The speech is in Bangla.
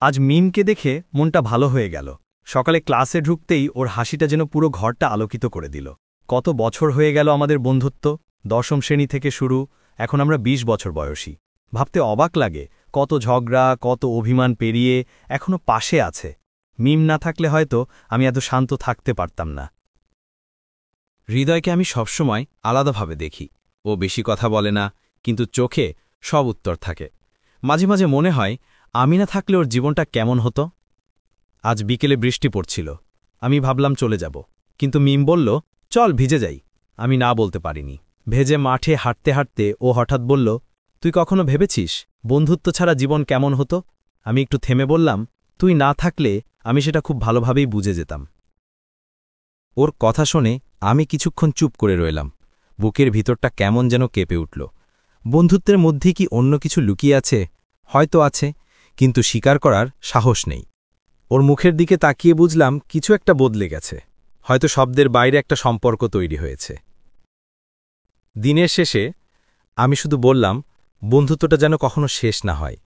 আজ মিমকে দেখে মনটা ভালো হয়ে গেল। সকালে ক্লাসে ঢুকতেই ওর হাসিটা যেন পুরো ঘরটা আলোকিত করে দিল। কত বছর হয়ে গেল আমাদের বন্ধুত্ব, দশম শ্রেণী থেকে শুরু, এখন আমরা ২০ বছর বয়সী। ভাবতে অবাক লাগে, কত ঝগড়া, কত অভিমান পেরিয়ে এখনো পাশে আছে। মিম না থাকলে হয়তো আমি এত শান্ত থাকতে পারতাম না। হৃদয়কে আমি সবসময় আলাদাভাবে দেখি। ও বেশি কথা বলে না, কিন্তু চোখে সব উত্তর থাকে। মাঝে মাঝে মনে হয় আমি না থাকলে ওর জীবনটা কেমন হতো। আজ বিকেলে বৃষ্টি পড়ছিল, আমি ভাবলাম চলে যাব, কিন্তু মিম বলল, চল ভিজে যাই। আমি না বলতে পারিনি। ভেজে মাঠে হাঁটতে হাঁটতে ও হঠাৎ বলল, তুই কখনো ভেবেছিস বন্ধুত্ব ছাড়া জীবন কেমন হতো? আমি একটু থেমে বললাম, তুই না থাকলে আমি সেটা খুব ভালোভাবেই বুঝে যেতাম। ওর কথা শুনে আমি কিছুক্ষণ চুপ করে রইলাম। বুকের ভিতরটা কেমন যেন কেঁপে উঠল। বন্ধুত্বের মধ্যে কি অন্য কিছু লুকিয়ে আছে? হয়তো আছে, কিন্তু স্বীকার করার সাহস নেই। ওর মুখের দিকে তাকিয়ে বুঝলাম কিছু একটা বদলে গেছে। হয়তো শব্দের বাইরে একটা সম্পর্ক তৈরি হয়েছে। দিনের শেষে আমি শুধু বললাম, বন্ধুত্বটা যেন কখনো শেষ না হয়।